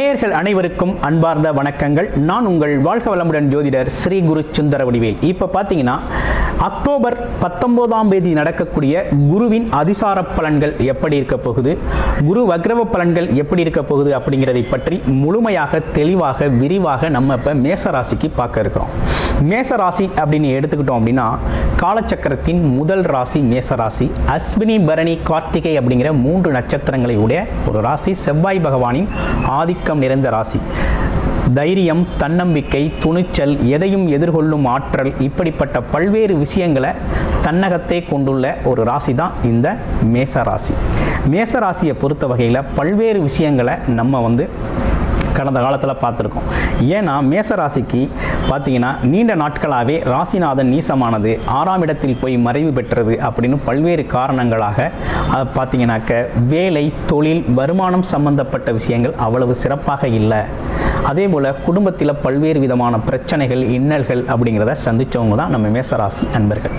நேயர்கள் அனைவருக்கும் அன்பார்ந்த வணக்கங்கள். நான் உங்கள் வாழ்க வளமுடன் ஜோதிடர் ஸ்ரீ குரு சுந்தரவடிவேல். இப்போ பார்த்தீங்கன்னா அக்டோபர் 19ஆம் தேதி நடக்கக்கூடிய குருவின் அதிசார பலன்கள் எப்படி இருக்க போகுது, குரு வக்ரவ பலன்கள் எப்படி இருக்க போகுது அப்படிங்கிறதை பற்றி முழுமையாக தெளிவாக விரிவாக நம்ம இப்போ மேசராசிக்கு பார்க்க இருக்கிறோம். மேசராசி அப்படின்னு எடுத்துக்கிட்டோம் அப்படின்னா காலச்சக்கரத்தின் முதல் ராசி மேசராசி. அஸ்வினி பரணி கார்த்திகை அப்படிங்கிற 3 நட்சத்திரங்களை உடைய ஒரு ராசி. செவ்வாய் பகவானின் ஆதிக்கம் நிறைந்த ராசி. தைரியம், தன்னம்பிக்கை, துணிச்சல், எதையும் எதிர்கொள்ளும் ஆற்றல், இப்படிப்பட்ட பல்வேறு விஷயங்களை தன்னகத்தே கொண்டுள்ள ஒரு ராசி தான் இந்த மேசராசி. மேசராசியை பொறுத்த வகையில் பல்வேறு விஷயங்களை நம்ம கடந்த காலத்தில் பார்த்துருக்கோம். ஏன்னா மேசராசிக்கு பார்த்தீங்கன்னா நீண்ட நாட்களாகவே ராசிநாதன் நீசமானது, 6ஆம் இடத்தில் போய் மறைவு பெற்றது அப்படின்னு பல்வேறு காரணங்களாக பார்த்தீங்கன்னாக்க வேலை, தொழில், வருமானம் சம்பந்தப்பட்ட விஷயங்கள் அவ்வளவு சிறப்பாக இல்லை. அதே போல் குடும்பத்தில் பல்வேறு விதமான பிரச்சனைகள், இன்னல்கள் அப்படிங்கிறத சந்தித்தவங்க தான் நம்ம மேசராசி அன்பர்கள்.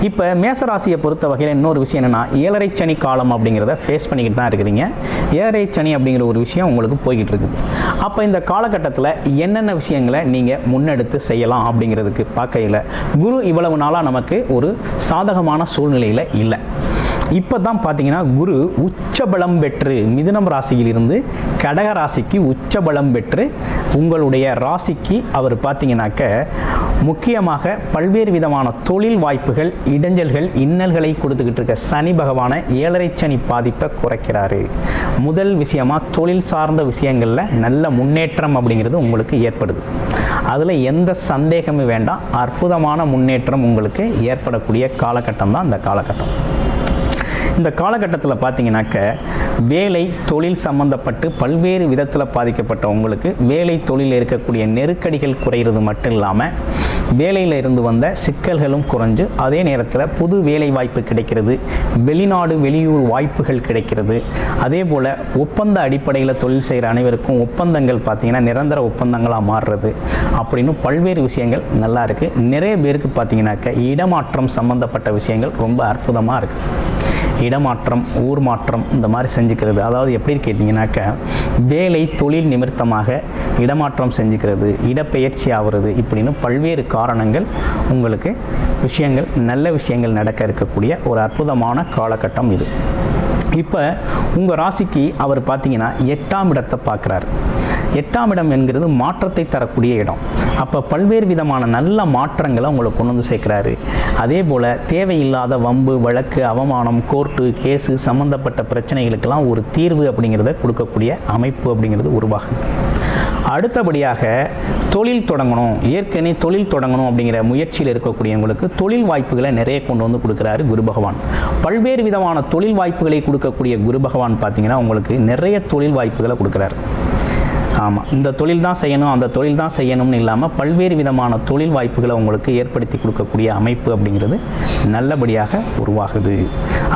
இப்போ மேசராசியை பொறுத்த வகையில் இன்னொரு விஷயம் என்னென்னா, 7.5 சனி காலம் அப்படிங்கிறத ஃபேஸ் பண்ணிக்கிட்டு தான் இருக்கிறீங்க. 7.5 சனி அப்படிங்கிற ஒரு விஷயம் உங்களுக்கு போய்கிட்டு இருக்குது. அப்போ இந்த காலகட்டத்தில் என்னென்ன விஷயங்களை நீங்கள் முன்னெடுத்து செய்யலாம் அப்படிங்கிறதுக்கு பார்க்கையில் குரு இவ்வளவு நாளாக நமக்கு ஒரு சாதகமான சூழ்நிலையில் இல்லை. இப்போ தான் பார்த்தீங்கன்னா குரு உச்சபலம் பெற்று மிதுனம் ராசியிலிருந்து கடக ராசிக்கு உச்சபலம் பெற்று உங்களுடைய ராசிக்கு அவர் பார்த்தீங்கன்னாக்க முக்கியமாக பல்வேறு விதமான தொழில் வாய்ப்புகள், இடைஞ்சல்கள், இன்னல்களை கொடுத்துக்கிட்டு இருக்க சனி பகவானை 7.5 சனி பாதிப்பை குறைக்கிறாரு. முதல் விஷயமா தொழில் சார்ந்த விஷயங்களில் நல்ல முன்னேற்றம் அப்படிங்கிறது உங்களுக்கு ஏற்படுது. அதில் எந்த சந்தேகமும் வேண்டாம். அற்புதமான முன்னேற்றம் உங்களுக்கு ஏற்படக்கூடிய காலகட்டம் தான் இந்த காலகட்டம். இந்த காலகட்டத்தில் பார்த்தீங்கன்னாக்க வேலை, தொழில் சம்பந்தப்பட்டு பல்வேறு விதத்தில் பாதிக்கப்பட்ட உங்களுக்கு வேலை, தொழில் இருக்கக்கூடிய நெருக்கடிகள் குறைகிறது மட்டும் இல்லாமல் வேலையில் இருந்து வந்த சிக்கல்களும் குறைஞ்சு அதே நேரத்தில் புது வேலை வாய்ப்பு கிடைக்கிறது, வெளிநாடு வெளியூர் வாய்ப்புகள் கிடைக்கிறது. அதே போல் ஒப்பந்த அடிப்படையில் தொழில் செய்கிற அனைவருக்கும் ஒப்பந்தங்கள் பார்த்தீங்கன்னா நிரந்தர ஒப்பந்தங்களாக மாறுறது அப்படின்னு பல்வேறு விஷயங்கள் நல்லா இருக்குது. நிறைய பேருக்கு பார்த்தீங்கன்னாக்க இடமாற்றம் சம்பந்தப்பட்ட விஷயங்கள் ரொம்ப அற்புதமாக இருக்குது. இடமாற்றம், ஊர் மாற்றம் இந்த மாதிரி செஞ்சுக்கிறது, அதாவது எப்படி கேட்டிங்கனாக்க வேலை, தொழில் நிமித்தமாக இடமாற்றம் செஞ்சுக்கிறது, இடப்பெயர்ச்சி ஆகிறது, இப்படின்னு பல்வேறு காரணங்கள் உங்களுக்கு விஷயங்கள், நல்ல விஷயங்கள் நடக்க இருக்கக்கூடிய ஒரு அற்புதமான காலகட்டம் இது. இப்போ உங்கள் ராசிக்கு அவர் பார்த்தீங்கன்னா 8ஆம் இடத்தை பார்க்குறாரு. 8ஆம் இடம் என்கிறது மாற்றத்தை தரக்கூடிய இடம். அப்போ பல்வேறு விதமான நல்ல மாற்றங்களை உங்களுக்கு கொண்டு வந்து சேர்க்குறாரு. அதே போல் தேவையில்லாத வம்பு, வழக்கு, அவமானம், கோர்ட்டு, கேஸு சம்மந்தப்பட்ட பிரச்சனைகளுக்கெல்லாம் ஒரு தீர்வு அப்படிங்கிறத கொடுக்கக்கூடிய அமைப்பு அப்படிங்கிறது உருவாகுது. அடுத்தபடியாக தொழில் தொடங்கணும், ஏற்கனவே தொழில் தொடங்கணும் அப்படிங்கிற முயற்சியில் இருக்கக்கூடியவங்களுக்கு தொழில் வாய்ப்புகளை நிறைய கொண்டு வந்து கொடுக்குறாரு குரு பகவான். பல்வேறு விதமான தொழில் வாய்ப்புகளை கொடுக்கக்கூடிய குரு பகவான் பார்த்தீங்கன்னா உங்களுக்கு நிறைய தொழில் வாய்ப்புகளை கொடுக்குறாரு. ஆமாம், இந்த தொழில் தான் செய்யணும், அந்த தொழில் தான் செய்யணும்னு இல்லாமல் பல்வேறு விதமான தொழில் வாய்ப்புகளை உங்களுக்கு ஏற்படுத்தி கொடுக்கக்கூடிய அமைப்பு அப்படிங்கிறது நல்லபடியாக உருவாகுது.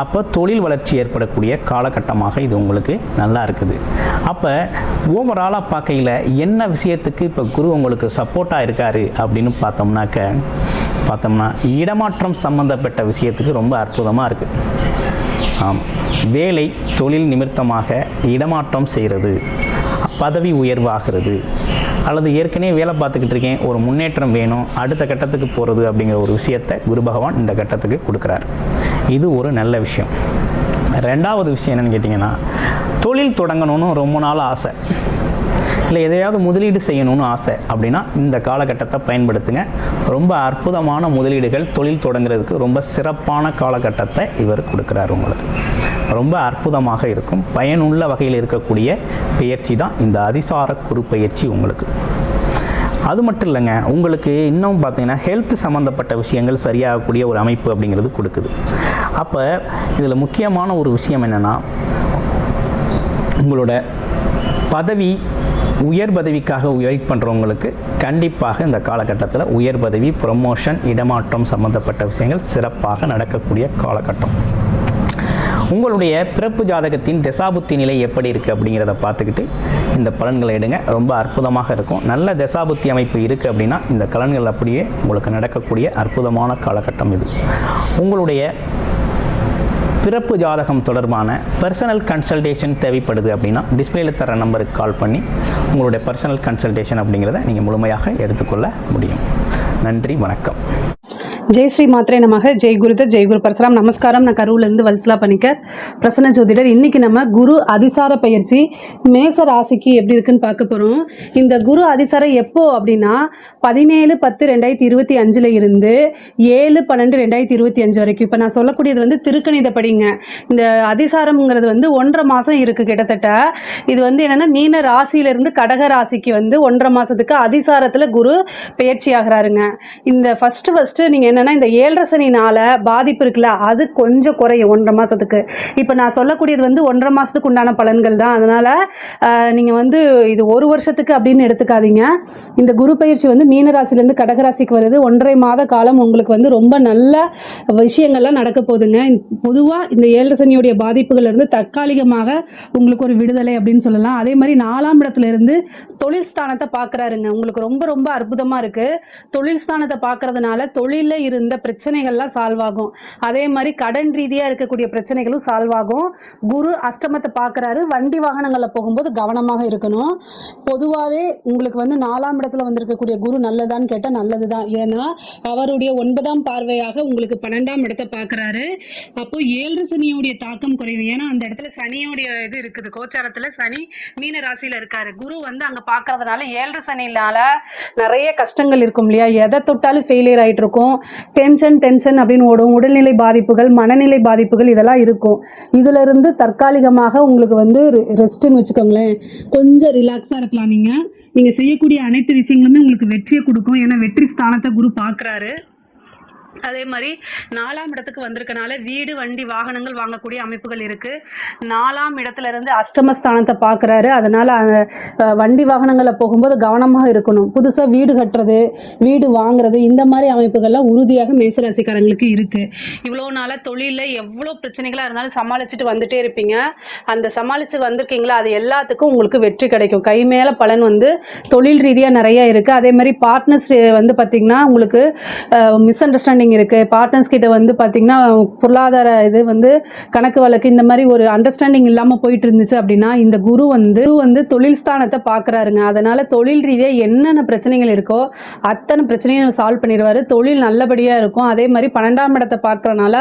அப்போ தொழில் வளர்ச்சி ஏற்படக்கூடிய காலகட்டமாக இது உங்களுக்கு நல்லா இருக்குது. அப்போ ஓவராலாக பார்க்கையில் என்ன விஷயத்துக்கு இப்போ குரு உங்களுக்கு சப்போர்ட்டாக இருக்காரு அப்படின்னு பார்த்தோம்னா இடமாற்றம் சம்பந்தப்பட்ட விஷயத்துக்கு ரொம்ப அற்புதமாக இருக்குது. ஆமாம், வேலை, தொழில் நிமித்தமாக இடமாற்றம் செய்கிறது, பதவி உயர்வாகிறது, அல்லது ஏற்கனவே வேலை பார்த்துக்கிட்டு இருக்கேன், ஒரு முன்னேற்றம் வேணும், அடுத்த கட்டத்துக்கு போகிறது அப்படிங்கிற ஒரு விஷயத்தை குரு பகவான் இந்த கட்டத்துக்கு கொடுக்குறார். இது ஒரு நல்ல விஷயம். 2வது விஷயம் என்னென்னு கேட்டிங்கன்னா, தொழில் தொடங்கணும்னு ரொம்ப நாள் ஆசை, இல்லை எதையாவது முதலீடு செய்யணும்னு ஆசை அப்படின்னா இந்த காலகட்டத்தை பயன்படுத்துங்க. ரொம்ப அற்புதமான முதலீடுகள், தொழில் தொடங்குறதுக்கு ரொம்ப சிறப்பான காலகட்டத்தை இவர் கொடுக்குறார். உங்களுக்கு ரொம்ப அற்புதமாக இருக்கும். பயனுள்ள வகையில் இருக்கக்கூடிய பயிற்சி தான் இந்த அதிசார குரு பயிற்சி உங்களுக்கு. அது மட்டும் இல்லைங்க, உங்களுக்கு இன்னும் பார்த்தீங்கன்னா ஹெல்த் சம்மந்தப்பட்ட விஷயங்கள் சரியாகக்கூடிய ஒரு அமைப்பு அப்படிங்கிறது கொடுக்குது. அப்போ இதில் முக்கியமான ஒரு விஷயம் என்னென்னா, உங்களோட பதவி, உயர் பதவிக்காக வெயிட் பண்ணுறவங்களுக்கு கண்டிப்பாக இந்த காலகட்டத்தில் உயர் பதவி, ப்ரமோஷன், இடமாற்றம் சம்மந்தப்பட்ட விஷயங்கள் சிறப்பாக நடக்கக்கூடிய காலகட்டம். உங்களுடைய பிறப்பு ஜாதகத்தின் தசாபுத்தி நிலை எப்படி இருக்குது அப்படிங்கிறத பார்த்துக்கிட்டு இந்த பலன்களை எடுங்க. ரொம்ப அற்புதமாக இருக்கும். நல்ல தசாபுத்தி அமைப்பு இருக்குது அப்படின்னா இந்த பலன்கள் அப்படியே உங்களுக்கு நடக்கக்கூடிய அற்புதமான காலகட்டம் இது. உங்களுடைய பிறப்பு ஜாதகம் தொடர்பான பர்சனல் கன்சல்டேஷன் தேவைப்படுது அப்படின்னா டிஸ்பிளேல தர நம்பருக்கு கால் பண்ணி உங்களுடைய பர்சனல் கன்சல்டேஷன் அப்படிங்கிறத நீங்கள் முழுமையாக எடுத்துக்கொள்ள முடியும். நன்றி, வணக்கம். ஜெய் ஸ்ரீ மாத்ரே நமக. ஜெய் குருதர், ஜெய் குரு பரசுராம். நமஸ்காரம். நான் கரூர்லேருந்து வல்சலா பணிக்கர், பிரசன்ன ஜோதிடர். இன்றைக்கி நம்ம குரு அதிசார பயிற்சி மேச ராசிக்கு எப்படி இருக்குன்னு பார்க்க போகிறோம். இந்த குரு அதிசாரம் எப்போ அப்படின்னா 17/10/2025 இருந்து 7/12/2025 வரைக்கும். இப்போ நான் சொல்லக்கூடியது வந்து திருக்கணிதப்படிங்க. இந்த அதிசாரம்ங்கிறது வந்து 1.5 மாதம் இருக்குது கிட்டத்தட்ட. இது வந்து என்னென்னா மீன ராசியிலிருந்து கடக ராசிக்கு வந்து 1.5 மாதத்துக்கு அதிசாரத்தில் குரு பயிற்சி ஆகிறாருங்க. இந்த ஃபஸ்ட்டு நீங்கள் என்னென்னா இந்த 7.5 சனினால பாதிப்பு இருக்குல்ல, அது கொஞ்சம் குறையும் 1.5 மாதத்துக்கு. இப்போ நான் சொல்லக்கூடியது வந்து 1.5 மாதத்துக்கு உண்டான பலன்கள் தான். அதனால் நீங்கள் வந்து இது 1 வருஷத்துக்கு அப்படின்னு எடுத்துக்காதீங்க. இந்த குரு பயிற்சி வந்து மீனராசிலேருந்து கடகராசிக்கு வருது. 1.5 மாத காலம் உங்களுக்கு வந்து ரொம்ப நல்ல விஷயங்கள்லாம் நடக்க போகுதுங்க. பொதுவாக இந்த 7.5 சனியுடைய பாதிப்புகள்லேருந்து தற்காலிகமாக உங்களுக்கு ஒரு விடுதலை அப்படின்னு சொல்லலாம். அதே மாதிரி 4ஆம் இடத்துலேருந்து தொழில் ஸ்தானத்தை பார்க்குறாருங்க. உங்களுக்கு ரொம்ப ரொம்ப அற்புதமாக இருக்குது. தொழில் ஸ்தானத்தை பார்க்கறதுனால தொழிலில் இருந்த பிரச்சனைகள்லாம் சால்வ் ஆகும். அதே மாதிரி கடன் ரீதியாக இருக்கக்கூடிய பிரச்சனைகளும் சால்வ் ஆகும். குரு அஷ்டமத்தை பார்க்குறாரு. வண்டி வாகனங்களில் போகும்போது கவனமாக இருக்கணும். பொதுவாகவே உங்களுக்கு வந்து 4ஆம் இடத்துல வந்திருக்கக்கூடிய குரு நல்லதான்னு கேட்டால் நல்லது தான். ஏன்னா அவருடைய 9ஆம் பார்வையாக உங்களுக்கு 12ஆம் இடத்தை பார்க்குறாரு. அப்போது 7 சனியோடைய தாக்கம் குறையும். ஏன்னா அந்த இடத்துல சனியோடைய இது இருக்குது. கோச்சாரத்தில் சனி மீன ராசியில் இருக்காரு. குரு வந்து அங்கே பார்க்கறதுனால 7 சனினால நிறைய கஷ்டங்கள் இருக்கும் இல்லையா. எதை தொட்டாலும் ஃபெயிலியர் ஆகிட்டு இருக்கும். டென்ஷன் அப்படின்னு ஓடும். உடல்நிலை பாதிப்புகள், மனநிலை பாதிப்புகள் இதெல்லாம் இருக்கும். இதிலிருந்து தற்காலிகமாக உங்களுக்கு வந்து ரெஸ்ட்டுன்னு வச்சுக்கோங்களேன், கொஞ்சம் ரிலாக்ஸாக இருக்கலாம். நீங்கள் செய்யக்கூடிய அனைத்து விஷயங்களுமே உங்களுக்கு வெற்றியை கொடுக்கும். ஏன்னா வெற்றி ஸ்தானத்தை குரு பார்க்குறாரு. அதே மாதிரி 4ஆம் இடத்துக்கு வந்திருக்கனால வீடு, வண்டி, வாகனங்கள் வாங்கக்கூடிய அமைப்புகள் இருக்குது. 4ஆம் இடத்துல இருந்து அஷ்டமஸ்தானத்தை பார்க்குறாரு. அதனால் வண்டி வாகனங்களில் போகும்போது கவனமாக இருக்கணும். புதுசாக வீடு கட்டுறது, வீடு வாங்குறது, இந்த மாதிரி அமைப்புகள்லாம் உறுதியாக மேசராசிக்காரங்களுக்கு இருக்குது. இவ்வளோ நாளாக தொழிலில் எவ்வளோ பிரச்சனைகளாக இருந்தாலும் சமாளிச்சுட்டு வந்துட்டே இருப்பீங்க. அந்த சமாளித்து வந்திருக்கீங்களா, அது எல்லாத்துக்கும் உங்களுக்கு வெற்றி கிடைக்கும். கை மேலே பலன் வந்து தொழில் ரீதியாக நிறைய இருக்குது. அதே மாதிரி பார்ட்னர்ஸ் வந்து பார்த்திங்கன்னா உங்களுக்கு மிஸ் அண்டர்ஸ்டாண்டிங் இருக்குது. பார்ட்னர்ஸ் கிட்ட வந்து பார்த்திங்கன்னா பொருளாதார இது வந்து கணக்கு வழக்கு இந்த மாதிரி ஒரு அண்டர்ஸ்டாண்டிங் இல்லாமல் போயிட்டு இருந்துச்சு அப்படின்னா இந்த குரு வந்து தொழில் ஸ்தானத்தை பார்க்குறாருங்க. அதனால் தொழில் ரீதியாக என்னென்ன பிரச்சனைகள் இருக்கோ அத்தனை பிரச்சனையும் சால்வ் பண்ணிடுவார். தொழில் நல்லபடியாக இருக்கும். அதே மாதிரி 12ஆம் இடத்தை பார்க்குறனால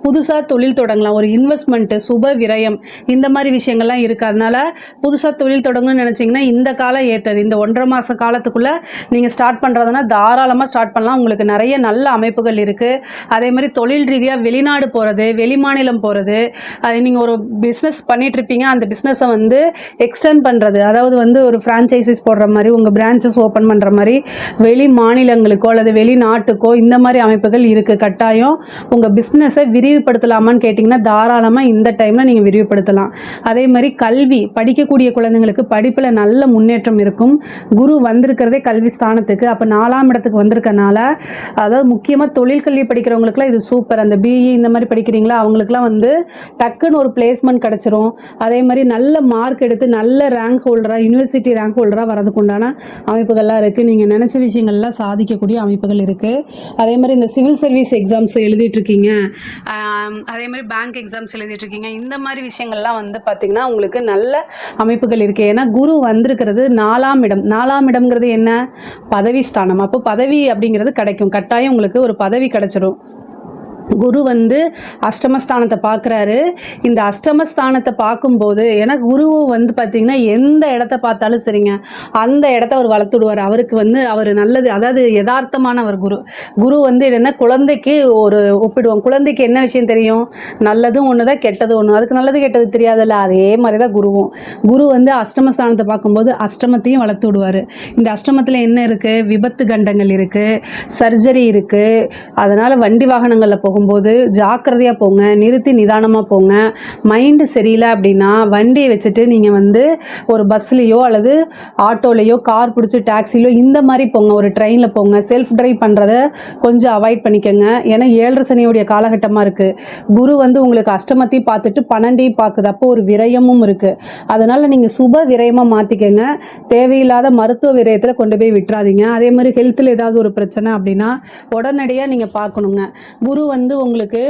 புதுசாக தொழில் தொடங்கலாம். ஒரு இன்வெஸ்ட்மெண்ட்டு, சுப விரயம், இந்த மாதிரி விஷயங்கள்லாம் இருக்குது. அதனால் புதுசாக தொழில் தொடங்கணும்னு நினச்சிங்கன்னா இந்த காலம் ஏற்றது. இந்த 1.5 மாத காலத்துக்குள்ளே நீங்கள் ஸ்டார்ட் பண்ணுறதுனா தாராளமாக ஸ்டார்ட் பண்ணலாம். உங்களுக்கு நிறைய நல்ல அமைப்புகள் இருக்குது. அதே மாதிரி தொழில் ரீதியாக வெளிநாடு போகிறது, வெளிமாநிலம் போகிறது, அது நீங்கள் ஒரு பிஸ்னஸ் பண்ணிகிட்ருப்பீங்க, அந்த பிஸ்னஸை வந்து எக்ஸ்டெண்ட் பண்ணுறது, அதாவது வந்து ஒரு ஃப்ரான்ச்சைசிஸ் போடுற மாதிரி, உங்கள் பிரான்ச்சஸ் ஓப்பன் பண்ணுற மாதிரி வெளி மாநிலங்களுக்கோ அல்லது வெளிநாட்டுக்கோ இந்த மாதிரி அமைப்புகள் இருக்குது. கட்டாயம் உங்கள் பிஸ்னஸை விரிவுபடுத்தலாமான்னு கேட்டிங்கன்னா தாராளமாக இந்த டைமில் நீங்கள் விரிவுபடுத்தலாம். அதே மாதிரி கல்வி, படிக்கக்கூடிய குழந்தைங்களுக்கு படிப்பில் நல்ல முன்னேற்றம் இருக்கும். குரு வந்திருக்கிறதே கல்வி ஸ்தானத்துக்கு. அப்போ 4ஆம் இடத்துக்கு வந்திருக்கனால, அதாவது முக்கியமாக தொழிற்கல்வி படிக்கிறவங்களுக்குலாம் இது சூப்பர். அந்த பிஇ இந்த மாதிரி படிக்கிறீங்களா அவங்களுக்குலாம் வந்து டக்குன்னு ஒரு பிளேஸ்மெண்ட் கிடச்சிரும். அதே மாதிரி நல்ல மார்க் எடுத்து நல்ல ரேங்க் ஹோல்டராக, யூனிவர்சிட்டி ரேங்க் ஹோல்டராக வரதுக்கு உண்டான அமைப்புகள்லாம் இருக்குது. நீங்கள் நினச்ச விஷயங்கள்லாம் சாதிக்கக்கூடிய அமைப்புகள் இருக்குது. அதே மாதிரி இந்த சிவில் சர்வீஸ் எக்ஸாம்ஸ் எழுதிட்டுருக்கீங்க, அதே மாதிரி பேங்க் எக்ஸாம்ஸ் எழுதிட்டுருக்கீங்க, இந்த மாதிரி விஷயங்கள்லாம் வந்து பார்த்திங்கன்னா உங்களுக்கு நல்ல அமைப்புகள் இருக்குது. ஏன்னா குரு வந்திருக்கிறது 4ஆம் இடம். 4ஆம் இடம்ங்கிறது என்ன? பதவி ஸ்தானம். அப்போ பதவி அப்படிங்கிறது கிடைக்கும். கட்டாயம் உங்களுக்கு ஒரு பதவி கிடைச்சிடும். குரு வந்து அஷ்டமஸ்தானத்தை பார்க்குறாரு. இந்த அஷ்டமஸ்தானத்தை பார்க்கும்போது, ஏன்னா குரு வந்து பார்த்திங்கன்னா எந்த இடத்த பார்த்தாலும் சரிங்க, அந்த இடத்த அவர் வளர்த்துடுவார். அவருக்கு வந்து அவர் நல்லது, அதாவது யதார்த்தமானவர் குரு. குரு வந்து என்ன, குழந்தைக்கு ஒரு ஒப்பிடுவோம். குழந்தைக்கு என்ன விஷயம் தெரியும்? நல்லதும் ஒன்று தான், கெட்டது ஒன்று. அதுக்கு நல்லது கெட்டது தெரியாதுல்ல, அதே மாதிரி தான் குருவும். குரு வந்து அஷ்டமஸ்தானத்தை பார்க்கும்போது அஷ்டமத்தையும் வளர்த்து விடுவார். இந்த அஷ்டமத்தில் என்ன இருக்குது? விபத்து கண்டங்கள் இருக்குது, சர்ஜரி இருக்குது. அதனால் வண்டி வாகனங்களில் போகும்போது ஜாக்கிரதையாக போங்க, நிறுத்தி நிதானமாக போங்க. மைண்டு சரியில்லை அப்படின்னா வண்டியை வச்சுட்டு நீங்கள் வந்து ஒரு பஸ்லேயோ அல்லது ஆட்டோலையோ, கார் பிடிச்சி டாக்ஸிலையோ இந்த மாதிரி போங்க. ஒரு ட்ரெயினில் போங்க. செல்ஃப் ட்ரைவ் பண்ணுறத கொஞ்சம் அவாய்ட் பண்ணிக்கோங்க. ஏன்னா 7 சனியுடைய காலகட்டமாக இருக்குது. குரு வந்து உங்களுக்கு அஷ்டமத்தையும் பார்த்துட்டு 12ஐயும் பார்க்குது. அப்போ ஒரு விரயமும் இருக்குது. அதனால் நீங்கள் சுப விரயமாக மாற்றிக்கங்க. தேவையில்லாத மருத்துவ விரயத்தில் கொண்டு போய் விட்டுறாதீங்க. அதே மாதிரி ஹெல்த்தில் ஏதாவது ஒரு பிரச்சனை அப்படின்னா உடனடியாக நீங்கள் பார்க்கணுங்க. குரு வந்து வந்து உங்களுக்கு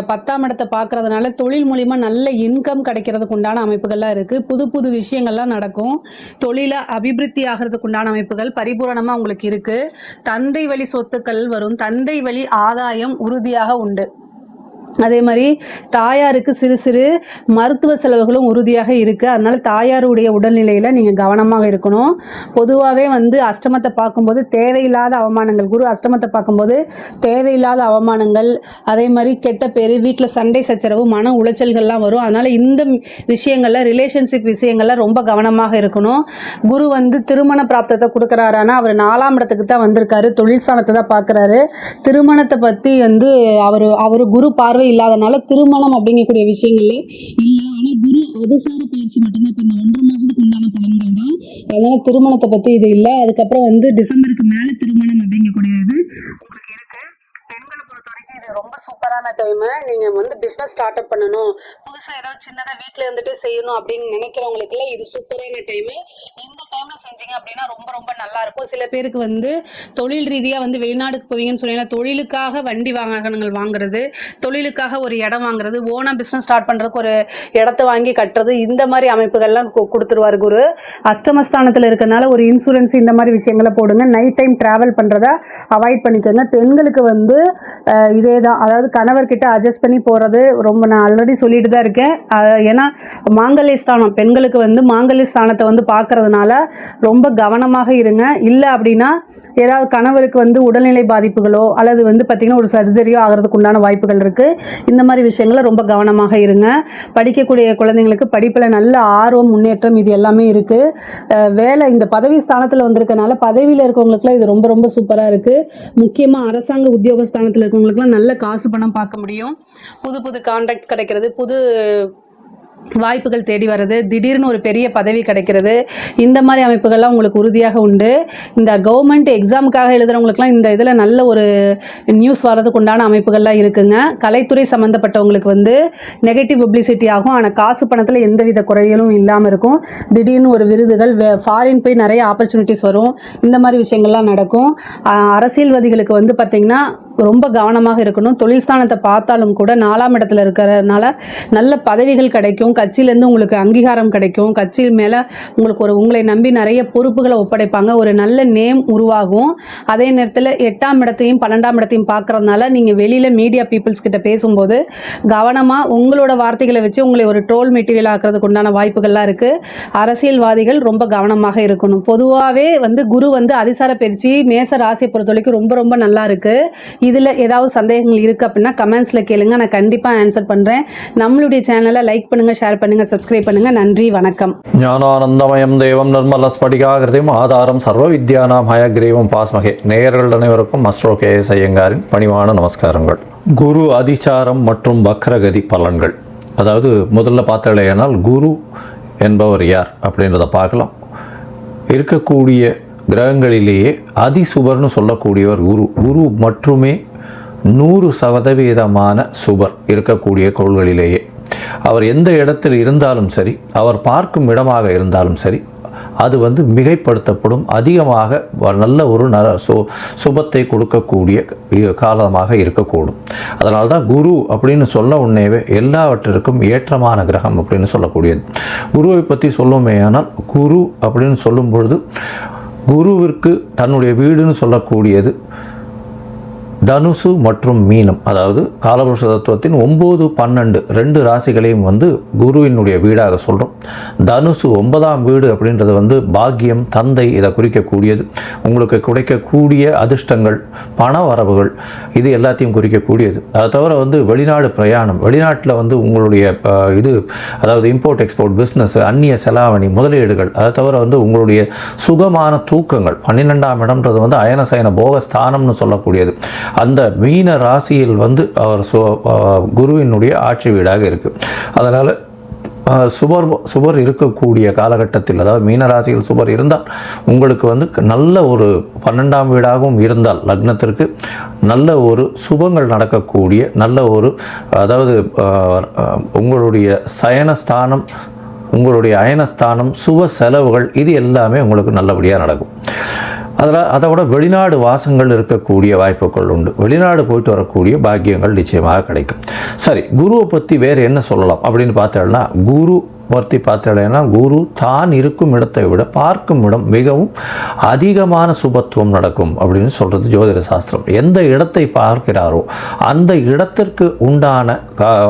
10ஆம் இடத்தை பார்க்கறதுனால தொழில் மூலிமா நல்ல இன்கம் கிடைக்கிறதுக்கு உண்டான அமைப்புகள்லாம் இருக்குது. புது புது விஷயங்கள்லாம் நடக்கும். தொழிலை அபிவிருத்தி ஆகிறதுக்கு உண்டான அமைப்புகள் பரிபூரணமாக உங்களுக்கு இருக்குது. தந்தை வழி சொத்துக்கள் வரும். தந்தை வழி ஆதாயம் உறுதியாக உண்டு. அதே மாதிரி தாயாருக்கு சிறு சிறு மருத்துவ செலவுகளும் உறுதியாக இருக்குது. அதனால் தாயாருடைய உடல்நிலையில் நீங்கள் கவனமாக இருக்கணும். பொதுவாகவே வந்து அஷ்டமத்தை பார்க்கும்போது தேவையில்லாத அவமானங்கள், குரு அஷ்டமத்தை பார்க்கும்போது தேவையில்லாத அவமானங்கள், அதே மாதிரி கெட்ட பேர், வீட்டில் சண்டை சச்சரவு, மன உளைச்சல்கள்லாம் வரும். அதனால் இந்த விஷயங்களில் ரிலேஷன்ஷிப் விஷயங்களில் ரொம்ப கவனமாக இருக்கணும். குரு வந்து திருமண பிராப்தத்தை கொடுக்குறாரானா அவர் 4ஆம் இடத்துக்கு தான் வந்திருக்காரு, தொழில் ஸ்தானத்தை தான் பார்க்குறாரு. திருமணத்தை பற்றி வந்து அவர் குரு பார்வை இல்லாதனால திருமணம் அப்படிங்கக்கூடிய விஷயங்கள்ல இல்லை. ஆனால் குரு அதிசார பயிற்சி மட்டும்தான். இப்போ இந்த 1.5 மாதத்துக்கு உண்டான பலன்கள் தான். அதனால திருமணத்தை பற்றி இது இல்லை. அதுக்கப்புறம் வந்து டிசம்பருக்கு மேலே திருமணம் அப்படிங்கக்கூடிய இது உங்களுக்கு இருக்கு. பெண்களை பொறுத்த வரைக்கும் இது ரொம்ப சூப்பரான டைமு. நீங்கள் வந்து பிஸ்னஸ் ஸ்டார்ட் அப் பண்ணணும், புதுசாக ஏதாவது சின்னதாக வீட்டில் இருந்துட்டு செய்யணும் அப்படின்னு நினைக்கிறவங்களுக்குலாம் இது சூப்பரான டைமு. இந்த டைமில் செஞ்சீங்க அப்படின்னா ரொம்ப ரொம்ப நல்லா இருக்கும். சில பேருக்கு வந்து தொழில் ரீதியாக வந்து வெளிநாடுக்கு போவீங்கன்னு சொன்னீங்கன்னா, தொழிலுக்காக வண்டி வாகனங்கள் வாங்குறது, தொழிலுக்காக ஒரு இடம் வாங்குறது, ஓனா பிஸ்னஸ் ஸ்டார்ட் பண்ணுறதுக்கு ஒரு இடத்த வாங்கி கட்டுறது, இந்த மாதிரி அமைப்புகள்லாம் கொடுத்துருவார் குரு. அஷ்டமஸ்தானத்தில் இருக்கனால ஒரு இன்சூரன்ஸ் இந்த மாதிரி விஷயங்களை போடுங்க. நைட் டைம் ட்ராவல் பண்ணுறத அவாய்ட் பண்ணிக்கோங்க. பெண்களுக்கு வந்து இதே தான், அதாவது கணவர்கிட்ட அட்ஜஸ்ட் பண்ணி போகிறது ரொம்ப, நான் ஆல்ரெடி சொல்லிட்டு தான் இருக்கேன். ஏன்னா மாங்கல்ய ஸ்தானம், பெண்களுக்கு வந்து மாங்கல்ய ஸ்தானத்தை வந்து பார்க்கறதுனால ரொம்ப கவனமாக இருங்க. இல்லை அப்படின்னா ஏதாவது கணவருக்கு வந்து உடல்நிலை பாதிப்புகளோ அல்லது வந்து பார்த்திங்கன்னா ஒரு சர்ஜரியோ ஆகிறதுக்கு உண்டான வாய்ப்புகள் இருக்குது. இந்த மாதிரி விஷயங்களை ரொம்ப கவனமாக இருங்க. படிக்கக்கூடிய குழந்தைங்களுக்கு படிப்பில் நல்ல ஆர்வம், முன்னேற்றம் இது எல்லாமே இருக்குது. வேலை இந்த பதவி ஸ்தானத்தில் வந்திருக்கனால பதவியில் இருக்கவங்களுக்குலாம் இது ரொம்ப ரொம்ப சூப்பராக இருக்குது. முக்கியமாக அரசாங்க உத்தியோக ஸ்தானத்தில் இருக்கவங்களுக்குலாம் நல்ல காசு பணம் பார்க்க முடியும். புது புது கான்ட்ராக்ட் கிடைக்கிறது, புது வாய்ப்புகள் தேடி வர்றது, திடீர்னு ஒரு பெரிய பதவி கிடைக்கிறது, இந்த மாதிரி அமைப்புகள்லாம் உங்களுக்கு உறுதியாக உண்டு. இந்த கவர்மெண்ட் எக்ஸாமுக்காக எழுதுகிறவங்களுக்குலாம் இந்த இதில் நல்ல ஒரு நியூஸ் வர்றதுக்கு உண்டான அமைப்புகள்லாம் இருக்குங்க. கலைத்துறை சம்மந்தப்பட்டவங்களுக்கு வந்து நெகட்டிவ் பப்ளிசிட்டி ஆகும், ஆனால் காசு பணத்தில் எந்தவித குறைகளும் இல்லாமல் இருக்கும். திடீர்னு ஒரு விருதுகள், ஃபாரின் போய் நிறைய ஆப்பர்ச்சுனிட்டிஸ் வரும், இந்த மாதிரி விஷயங்கள்லாம் நடக்கும். அரசியல்வாதிகளுக்கு வந்து பார்த்திங்கன்னா ரொம்ப கவனமாக இருக்கணும். தொழில் ஸ்தானத்தை பார்த்தாலும் கூட 4ஆம் இடத்துல இருக்கிறதுனால நல்ல பதவிகள் கிடைக்கும். கட்சியிலேருந்து உங்களுக்கு அங்கீகாரம் கிடைக்கும். கட்சியில் மேலே உங்களுக்கு உங்களை நம்பி நிறைய பொறுப்புகளை ஒப்படைப்பாங்க. ஒரு நல்ல நேம் உருவாகும். அதே நேரத்தில் 8ஆம் இடத்தையும் 12ஆம் இடத்தையும் பார்க்கறதுனால நீங்கள் வெளியில் மீடியா பீப்புள்ஸ் கிட்ட பேசும்போது கவனமாக உங்களோட வார்த்தைகளை வச்சு உங்களை ஒரு ட்ரோல் மெட்டீரியல் ஆக்கிறதுக்கு உண்டான வாய்ப்புகள்லாம் இருக்குது. அரசியல்வாதிகள் ரொம்ப கவனமாக இருக்கணும். பொதுவாகவே வந்து குரு வந்து அதிசார பயிற்சி மேச ராசியை பொறுத்த வரைக்கும் ரொம்ப ரொம்ப நல்லா இருக்குது. இதில் ஏதாவது சந்தேகங்கள் இருக்குது அப்படின்னா கமெண்ட்ஸில் கேளுங்க, நான் கண்டிப்பாக ஆன்சர் பண்ணுறேன். நம்மளுடைய சேனலை லைக் பண்ணுங்கள், ஷேர் பண்ணுங்கள், சப்ஸ்கிரைப் பண்ணுங்கள். நன்றி, வணக்கம். ஞானானந்தமயம் தேவம் நிர்மல ஸ்படிகாகிருதியும் ஆதாரம் சர்வ வித்யானாம் ஹயக்ரீவம் பாஸ்மகே. நேயர்கள் அனைவருக்கும் அஸ்ட்ரோ கே.எஸ். ஐயங்காரின் பணிவான நமஸ்காரங்கள். குரு அதிசாரம் மற்றும் வக்ரகதி பலன்கள். அதாவது முதல்ல பார்த்தாலேயானால் குரு என்பவர் யார் அப்படின்றத பார்க்கலாம். இருக்கக்கூடிய கிரகங்களிலேயே அதிசுபர்னு சொல்லக்கூடியவர் குரு. குரு மட்டுமே 100% சுபர் இருக்கக்கூடிய கோள்களிலேயே. அவர் எந்த இடத்தில் இருந்தாலும் சரி, அவர் பார்க்கும் இடமாக இருந்தாலும் சரி, அது வந்து மிகைப்படுத்தப்படும், அதிகமாக நல்ல ஒரு சுபத்தை கொடுக்கக்கூடிய காலமாக இருக்கக்கூடும். அதனால தான் குரு அப்படின்னு சொல்ல உடனேவே எல்லாவற்றிற்கும் ஏற்றமான கிரகம் அப்படின்னு சொல்லக்கூடியது. குருவை பற்றி சொல்லுமே, ஆனால் குரு அப்படின்னு சொல்லும் பொழுது குருவிற்கு தன்னுடைய வீடுன்னு சொல்லக்கூடியது தனுசு மற்றும் மீனம். அதாவது காலபுருஷ தத்துவத்தின் 9, 12 2 ராசிகளையும் வந்து குருவினுடைய வீடாக சொல்கிறோம். தனுசு 9ஆம் வீடு அப்படின்றது வந்து பாக்கியம், தந்தை, இதை குறிக்கக்கூடியது. உங்களுக்கு கிடைக்கக்கூடிய அதிர்ஷ்டங்கள், பண வரவுகள், இது எல்லாத்தையும் குறிக்கக்கூடியது. அதை தவிர வந்து வெளிநாடு பிரயாணம், வெளிநாட்டில் வந்து உங்களுடைய இது அதாவது இம்போர்ட் எக்ஸ்போர்ட் பிஸ்னஸ், அந்நிய செலாவணி, முதலீடுகள், அதை தவிர வந்து உங்களுடைய சுகமான தூக்கங்கள். 12ஆம் இடம்ன்றது வந்து அயனசயன போகஸ்தானம்னு சொல்லக்கூடியது. அந்த மீன ராசியில் வந்து அவர் குருவினுடைய ஆட்சி வீடாக இருக்குது. அதனால் சுபர் இருக்கக்கூடிய காலகட்டத்தில், அதாவது மீனராசியில் சுபர் இருந்தால் உங்களுக்கு வந்து நல்ல ஒரு 12ஆம் வீடாகவும் இருந்தால் லக்னத்திற்கு நல்ல ஒரு சுபங்கள் நடக்கக்கூடிய நல்ல ஒரு, அதாவது உங்களுடைய சயனஸ்தானம், உங்களுடைய அயனஸ்தானம், சுப செலவுகள், இது எல்லாமே உங்களுக்கு நல்லபடியாக நடக்கும். அதை விட வெளிநாடு வாசங்கள் இருக்கக்கூடிய வாய்ப்புகள் உண்டு. வெளிநாடு போயிட்டு வரக்கூடிய பாக்கியங்கள் நிச்சயமாக கிடைக்கும். சரி, குருவை பற்றி வேறு என்ன சொல்லலாம் அப்படின்னு பார்த்தோம்னா, குரு பற்றி பார்த்தீங்கன்னா குரு தான் இருக்கும் இடத்தை விட பார்க்கும் இடம் மிகவும் அதிகமான சுபத்துவம் நடக்கும் அப்படின்னு சொல்கிறது ஜோதிட சாஸ்திரம். எந்த இடத்தை பார்க்கிறாரோ அந்த இடத்திற்கு உண்டான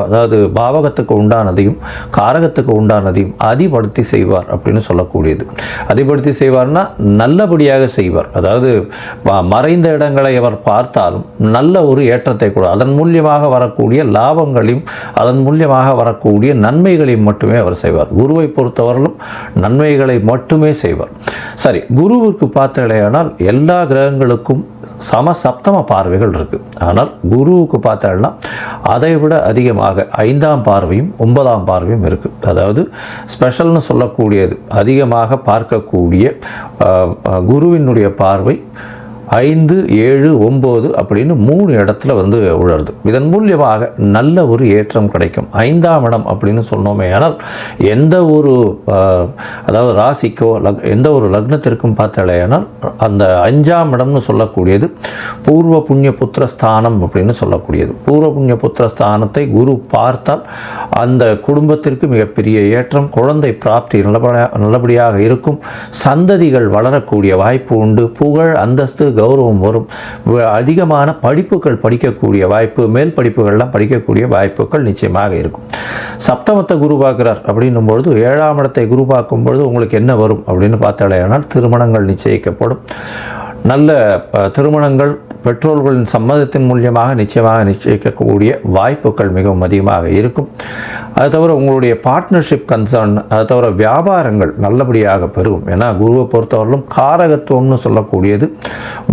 அதாவது பாவகத்துக்கு உண்டானதையும் காரகத்துக்கு உண்டானதையும் அதிபடுத்தி செய்வார் அப்படின்னு சொல்லக்கூடியது. அதிபடுத்தி செய்வார்னா நல்லபடியாக செய்வார். அதாவது மறைந்த இடங்களை அவர் பார்த்தாலும் நல்ல ஒரு ஏற்றத்தை கூட அதன் மூலியமாக வரக்கூடிய லாபங்களையும் அதன் மூலியமாக வரக்கூடிய நன்மைகளையும் மட்டுமே அவர் செய்வார். குருவை பொறுத்தவரையிலும் நன்மைகளை மட்டுமே செய்வார். சரி, குருவுக்கு பார்த்தீங்கன்னா எல்லா கிரகங்களுக்கும் சமசப்தம பார்வைகள் இருக்கு. ஆனால் குருவுக்கு பார்த்தீங்கன்னா அதை விட அதிகமாக 5ஆம் பார்வையும் 9ஆம் பார்வையும் இருக்கு. அதாவது ஸ்பெஷல்னு சொல்லக்கூடியது அதிகமாக பார்க்கக்கூடிய குருவினுடைய பார்வை 5, 7, 9 அப்படின்னு 3 இடத்துல வந்து உழருது. இதன் மூலியமாக நல்ல ஒரு ஏற்றம் கிடைக்கும். 5ஆம் இடம் அப்படின்னு சொன்னோமே, ஆனால் எந்த ஒரு அதாவது ராசிக்கோ எந்த ஒரு லக்னத்திற்கும் பார்த்தாலேனால் அந்த 5ஆம் இடம்னு சொல்லக்கூடியது பூர்வ புண்ணிய புத்திர ஸ்தானம் அப்படின்னு சொல்லக்கூடியது. பூர்வ புண்ணிய புத்திர ஸ்தானத்தை குரு பார்த்தால் அந்த குடும்பத்திற்கு மிகப்பெரிய ஏற்றம், குழந்தை பிராப்தி நல்லபடியாக இருக்கும், சந்ததிகள் வளரக்கூடிய வாய்ப்பு உண்டு, புகழ் அந்தஸ்து கௌரவம் வரும், அதிகமான படிப்புகள் படிக்கக்கூடிய வாய்ப்பு, மேல் படிப்புகள்லாம் படிக்கக்கூடிய வாய்ப்புகள் நிச்சயமாக இருக்கும். சப்தமத்தை குரு பார்க்கிறார் அப்படின்னும் பொழுது 7ஆம் இடத்தை குரு பார்க்கும் பொழுது உங்களுக்கு என்ன வரும் அப்படின்னு பார்த்தாலேனால் திருமணங்கள் நிச்சயிக்கப்படும். நல்ல திருமணங்கள் பெற்றோர்களின் சம்மதத்தின் மூலியமாக நிச்சயமாக நிச்சயிக்கக்கூடிய வாய்ப்புகள் மிகவும் அதிகமாக இருக்கும். அது தவிர உங்களுடைய பார்ட்னர்ஷிப் கன்சர்ன், அது தவிர வியாபாரங்கள் நல்லபடியாக பெருகும். ஏன்னா குருவை பொறுத்தவரையிலும் காரகத்துவம்னு சொல்லக்கூடியது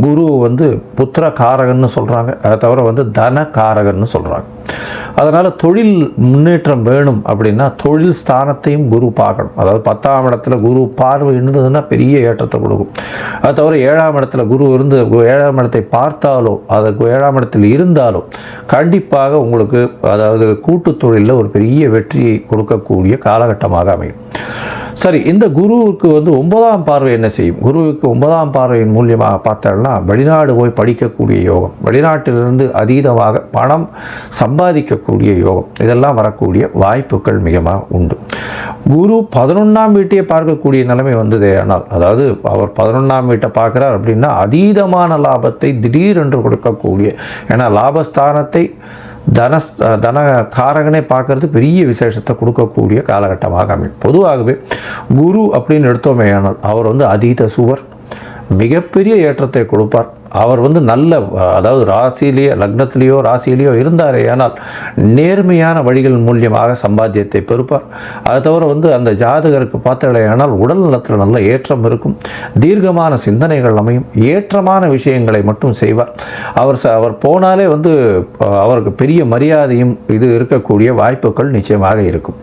குரு வந்து புத்திர காரகன்னு சொல்கிறாங்க, அதை தவிர தன காரகன்னு சொல்கிறாங்க. அதனால் தொழில் முன்னேற்றம் வேணும் அப்படின்னா தொழில் ஸ்தானத்தையும் குரு பார்க்கணும். அதாவது 10ஆம் இடத்துல குரு பார்வை இருந்ததுன்னா பெரிய ஏற்றத்தை கொடுக்கும். அது தவிர 7ஆம் இடத்துல குரு இருந்து 7ஆம் இடத்தை பார்த்தாலோ அது 7ஆம் இடத்தில் இருந்தாலோ கண்டிப்பாக உங்களுக்கு அதாவது கூட்டு தொழிலில் ஒரு பெரிய வெற்றியை கொடுக்கக்கூடிய காலகட்டமாக அமையும். சரி, இந்த குருவுக்கு 9ஆம் பார்வை என்ன செய்யும்? குருவுக்கு 9ஆம் பார்வையின் மூலியமாக பார்த்தோம்னா வெளிநாடு போய் படிக்கக்கூடிய யோகம், வெளிநாட்டிலிருந்து அதீதமாக பணம் சம்பாதிக்கக்கூடிய யோகம், இதெல்லாம் வரக்கூடிய வாய்ப்புகள் மிகமாக உண்டு. குரு 11ஆம் வீட்டையே பார்க்கக்கூடிய நிலைமை வந்ததே. ஆனால் அதாவது அவர் 11ஆம் வீட்டை பார்க்குறார் அப்படின்னா அதீதமான லாபத்தை திடீரென்று கொடுக்கக்கூடிய, ஏன்னா லாபஸ்தானத்தை தன காரகனை பார்க்கறது பெரிய விசேஷத்தை கொடுக்கக்கூடிய காலகட்டமாக அமையும். பொதுவாகவே குரு அப்படின்னு எடுத்தோமே ஆனால் அவர் அதீத சுவர், மிகப்பெரிய ஏற்றத்தை கொடுப்பார். அவர் நல்ல அதாவது ராசியிலேயோ லக்னத்திலேயோ ராசியிலேயோ இருந்தாரே ஆனால் நேர்மையான வழிகள் மூலியமாக சம்பாத்தியத்தை பெறுப்பார். அது தவிர அந்த ஜாதகருக்கு பார்த்தலையானால் உடல் நலத்தில் நல்ல ஏற்றம் இருக்கும், தீர்க்கமான சிந்தனைகள் அமையும், ஏற்றமான விஷயங்களை மட்டும் செய்வார். அவர் போனாலே அவருக்கு பெரிய மரியாதையும் இது இருக்கக்கூடிய வாய்ப்புகள் நிச்சயமாக இருக்கும்.